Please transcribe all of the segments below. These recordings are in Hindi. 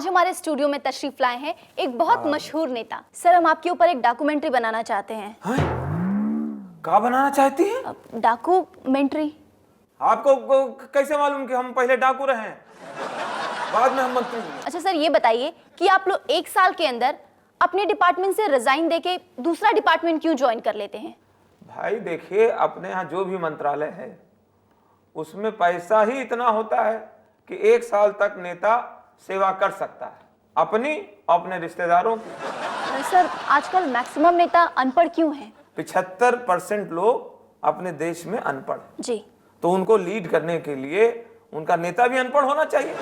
आज हमारे स्टूडियो में तशरीफ लाए हैं एक बहुत मशहूर नेता। सर, हम आपके ऊपर एक डॉक्यूमेंट्री बनाना चाहते हैं। क्या बनाना चाहती हैं? डॉक्यूमेंट्री। आपको कैसे मालूम कि हम पहले डाकू रहे हैं, बाद में हम मंत्री हुए? अच्छा सर, ये बताइए कि आप लोग 1 साल के अंदर अपने डिपार्टमेंट से रिजाइन देके दूसरा डिपार्टमेंट क्यों ज्वाइन कर लेते हैं? भाई देखिए, अपने यहाँ जो भी मंत्रालय है उसमें पैसा ही इतना होता है कि 1 साल तक नेता सेवा कर सकता है, अपनी अपने रिश्तेदारों की। सर, आजकल मैक्सिमम नेता अनपढ़ क्यों हैं? 75% लोग अपने देश में अनपढ़ हैं। जी। तो उनको लीड करने के लिए उनका नेता भी अनपढ़ होना चाहिए।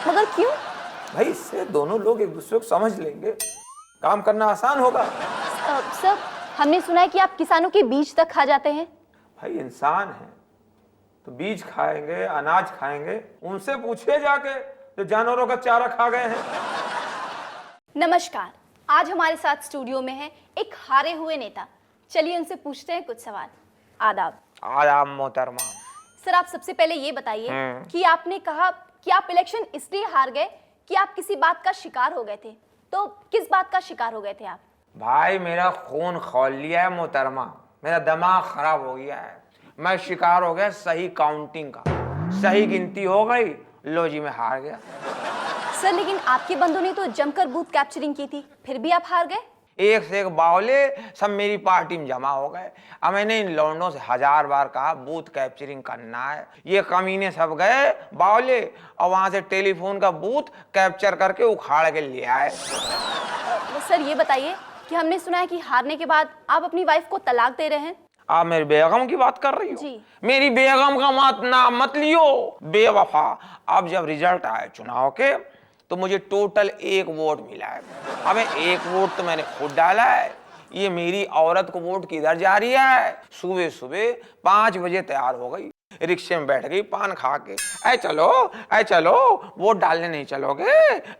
मगर क्यों? भाई इससे दोनों लोग एक दूसरे को समझ लेंगे, काम करना आसान होगा। सर, हमने सुना है कि आप किसानों के बीज तक खा जाते हैं। भाई इंसान है तो बीज खाएंगे, अनाज खाएंगे, उनसे पूछिए जाके जो जानवरों का चारा खा गए हैं। नमस्कार, आज हमारे साथ स्टूडियो में है एक हारे हुए नेता। चलिए उनसे पूछते हैं कुछ सवाल। आदाब। आदाब मोहतरमा। सर, आप सबसे पहले ये बताइए कि आपने कहा कि आप इलेक्शन इसलिए हार गए कि आप किसी बात का शिकार हो गए थे। तो किस बात का शिकार हो गए थे आप? भाई मेरा खून खौल लिया है मोहतरमा, मेरा दिमाग खराब हो गया है। मैं शिकार हो गया सही काउंटिंग का, सही गिनती हो गई, लो जी मैं हार गया। सर, लेकिन आपके बंदों ने तो जमकर बूथ कैप्चरिंग की थी, फिर भी आप हार गए। एक से एक बावले सब मेरी पार्टी में जमा हो गए। अब मैंने इन लौंडों से 1000 बार कहा बूथ कैप्चरिंग करना है, ये कमीने सब गए बावले और वहां से टेलीफोन का बूथ कैप्चर करके उखाड़ के ले आए। सर, ये बताइए कि हमने सुना है कि हारने के बाद आप अपनी वाइफ को तलाक दे रहे हैं। आप मेरी बेगम की बात कर रही हो? जी। मेरी बेगम का मत लियो बेवफा। अब जब रिजल्ट आए चुनाव के तो मुझे टोटल 1 वोट मिला है। अब 1 वोट तो मैंने खुद डाला है, ये मेरी औरत को वोट किधर जा रही है? सुबह सुबह 5 बजे तैयार हो गई, रिक्शे में बैठ गई पान खा के। ऐ चलो वोट डालने नहीं चलोगे?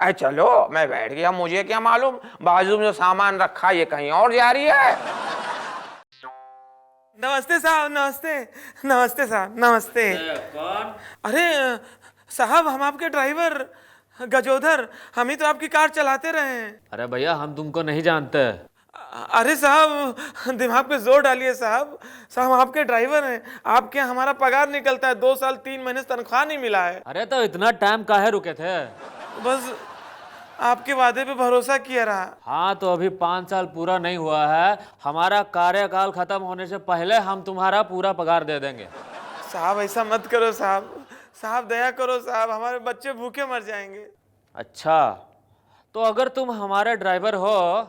ऐ चलो। मैं बैठ गया, मुझे क्या मालूम बाजू में जो सामान रखा ये कहीं और जा रही है। नमस्ते साहब, नमस्ते साहब, नमस्ते। कौन? अरे साहब, हम आपके ड्राइवर गजोधर, हम ही तो आपकी कार चलाते रहे हैं। अरे भैया, हम तुमको नहीं जानते। अरे साहब, दिमाग पे जोर डालिए साहब, हम आपके ड्राइवर हैं। आपके यहाँ हमारा पगार निकलता है, 2 साल 3 महीने से तनख्वाह नहीं मिला है। अरे तो इतना टाइम काहे रुके थे? बस आपके वादे पे भरोसा किया रहा। हाँ, तो अभी 5 साल पूरा नहीं हुआ है, हमारा कार्यकाल खत्म होने से पहले हम तुम्हारा पूरा पगार दे देंगे। साहब ऐसा मत करो साहब दया करो साहब, हमारे बच्चे भूखे मर जाएंगे। अच्छा, तो अगर तुम हमारे ड्राइवर हो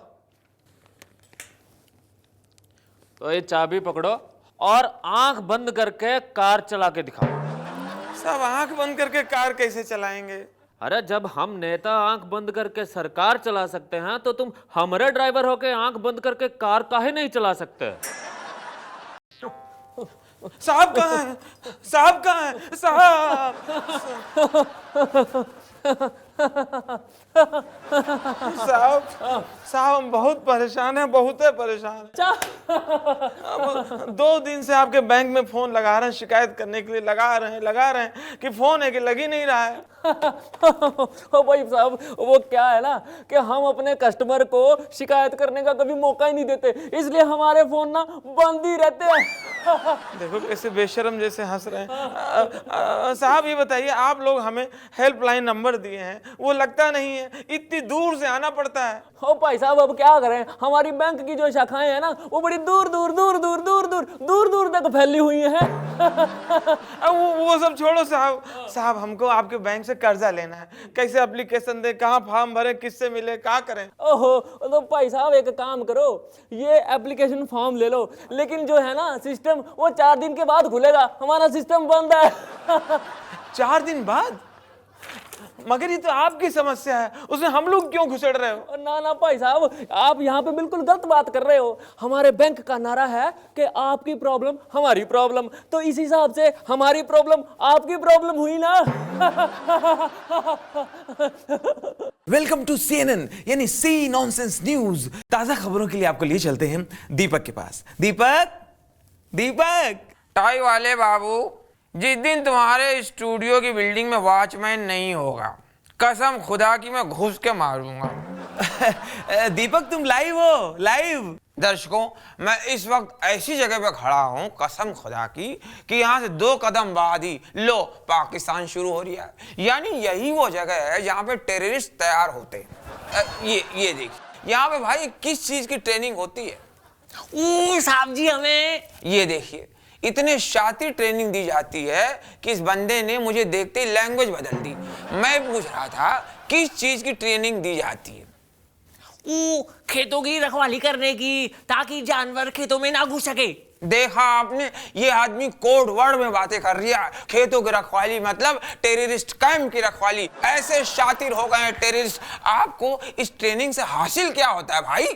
तो ये चाबी पकड़ो और आंख बंद करके कार चला के दिखाओ। साहब आंख बंद करके कार कैसे चलाएंगे? अरे जब हम नेता आंख बंद करके सरकार चला सकते हैं तो तुम हमारे ड्राइवर होके आंख बंद करके कार काहे नहीं चला सकते? साहब कहाँ है? साहब हम बहुत परेशान हैं, बहुत परेशान। 2 दिन से आपके बैंक में फोन लगा रहे हैं, शिकायत करने के लिए लगा रहे हैं कि फोन है कि लग ही नहीं रहा है। ओ भाई साहब, वो क्या है ना कि हम अपने कस्टमर को शिकायत करने का कभी मौका ही नहीं देते, इसलिए हमारे फोन ना बंद ही रहते हैं। देखो कैसे बेशर्म जैसे हंस रहे हैं। साहब ये बताइए, आप लोग हमें हेल्पलाइन नंबर दिए हैं, वो लगता नहीं है, इतनी दूर से आना पड़ता है। ओ भाई साहब, अब क्या करें, हमारी बैंक की जो शाखाएं हैं ना वो बड़ी दूर दूर तक फैली हुई हैं। अब वो सब छोड़ो साहब हमको आपके बैंक से कर्जा लेना है। कैसे एप्लीकेशन दे, कहाँ फॉर्म भरे, किससे मिले, क्या करें? ओहो, तो भाई साहब एक काम करो, ये एप्लीकेशन फॉर्म ले लो, लेकिन जो है ना सिस्टम वो 4 दिन के बाद खुलेगा, हमारा सिस्टम बंद है। 4 दिन बाद? मगर ये तो आपकी समस्या है, उसमें हम लोग क्यों घुसड़ रहे हो? ना भाई साहब, आप यहाँ पे बिल्कुल गलत बात कर रहे हो। हमारे बैंक का नारा है कि आपकी प्रॉब्लम हमारी प्रॉब्लम, तो इस हिसाब से हमारी प्रॉब्लम आपकी प्रॉब्लम हुई ना। वेलकम टू CNN यानी सी नॉनसेंस न्यूज। ताजा खबरों के लिए आपको लिए चलते हैं दीपक के पास। दीपक टाई वाले बाबू, जिस दिन तुम्हारे स्टूडियो की बिल्डिंग में वॉचमैन नहीं होगा, कसम खुदा की मैं घुस के मारूंगा। दीपक तुम लाइव हो, लाइव। दर्शकों, मैं इस वक्त ऐसी जगह पे खड़ा हूं, कसम खुदा की, कि यहाँ से 2 कदम बाद ही लो पाकिस्तान शुरू हो रही है। यानी यही वो जगह है जहाँ पे टेररिस्ट तैयार होते हैं। ये देखिए, यहाँ पे भाई किस चीज की ट्रेनिंग होती है। साहब जी हमें ये देखिए, इतने शातिर ट्रेनिंग दी जाती है कि इस बंदे ने मुझे देखते ही लैंग्वेज बदल दी। मैं पूछ रहा था किस चीज की ट्रेनिंग दी जाती है। खेतों की रखवाली करने की, ताकि जानवर खेतों में ना घुस सके। देखा आपने, ये आदमी कोड वर्ड में बातें कर रहा है। खेतों की रखवाली मतलब टेररिस्ट कैंप की रखवाली। ऐसे शातिर हो गए हैं टेररिस्ट। आपको इस ट्रेनिंग से हासिल क्या होता है भाई?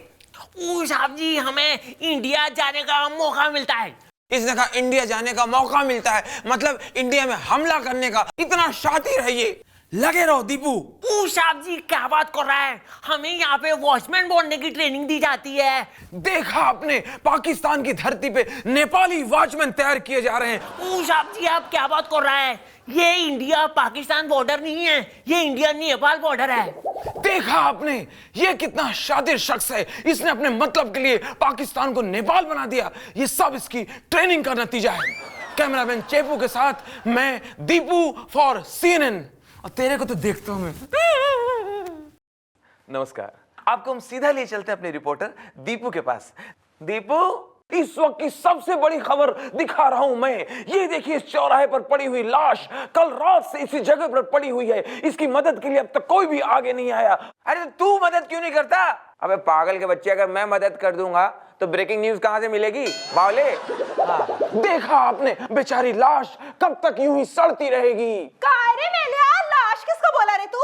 साहब जी हमें इंडिया जाने का मौका मिलता है। इसने कहा इंडिया जाने का मौका मिलता है, मतलब इंडिया में हमला करने का। इतना शातिर है ये। लगे रहो दीपू। साहब जी क्या बात कर रहा है? हमें यहाँ पे वॉचमैन बनने की ट्रेनिंग दी जाती है। देखा आपने, पाकिस्तान की धरती पे नेपाली वॉचमैन तैयार किए जा रहे हैं। साहब जी आप क्या बात कर रहा है? ये इंडिया पाकिस्तान बॉर्डर नहीं है, ये इंडिया नेपाल बॉर्डर है। देखा आपने, ये कितना शातिर शख्स है। इसने अपने मतलब के लिए पाकिस्तान को नेपाल बना दिया। ये सब इसकी ट्रेनिंग का नतीजा है। कैमरामैन चेपू के साथ मैं दीपू फॉर CNN। और तेरे को तो देखता हूं मैं। नमस्कार, आपको हम सीधा ले चलते हैं अपने रिपोर्टर दीपू के पास। दीपू, इस वक्त की सबसे बड़ी खबर दिखा रहा हूं मैं। ये देखिए, इस चौराहे पर पड़ी हुई लाश कल रात से इसी जगह पर पड़ी हुई है। इसकी मदद के लिए अब तक कोई भी आगे नहीं आया। अरे तू मदद क्यों नहीं करता? अबे पागल के बच्चे, अगर मैं मदद कर दूंगा तो ब्रेकिंग न्यूज कहां से मिलेगी बावले? देखा आपने, बेचारी लाश कब तक यूं ही सड़ती रहेगी। अरे मेलिया, लाश किसको बोला रे तू?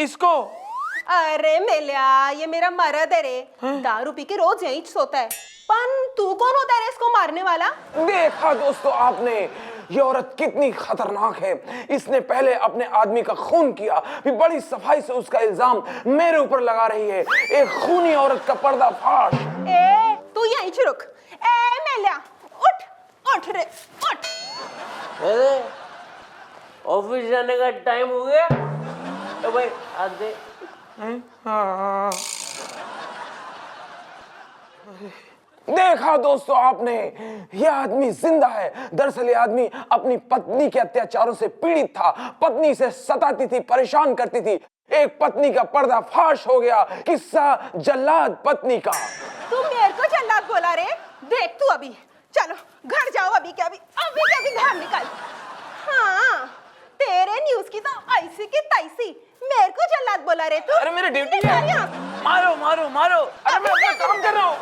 इसको। अरे मेलिया, ये मेरा मर्द है रे। दारू पी के रोज यहीं सोता है। पन तू कौन होता है रे इसको मारने वाला? देखा दोस्तों आपने, ये औरत कितनी खतरनाक है। इसने पहले अपने आदमी का खून किया, फिर बड़ी सफाई से उसका इल्जाम मेरे ऊपर लगा रही है। एक खूनी औरत का पर्दाफाश। ए, तू यहीं रुक। ए मेलिया, उठ उठ रे, उठ। ऑफिस जाने का टाइम हो गया तो भाई आधे। देखा दोस्तों आपने, यह आदमी जिंदा है। दरअसल यह आदमी अपनी पत्नी के अत्याचारों से पीड़ित था। पत्नी से सताती थी, परेशान करती थी। एक पत्नी का पर्दाफाश हो गया। किस्सा जल्लाद पत्नी का। तू मेरे को जल्लाद बोला रे? देख तू अभी। चलो घर जाओ अभी के अभी घर निकल। हाँ, तेरे न्यूज की तो ऐसी की तैसी। मेरे को जल्लाद बोला रे तू? अरे मेरी ड्यूटी है। मारो मारो मारो। अरे मैं अपना काम कर रहा हूँ।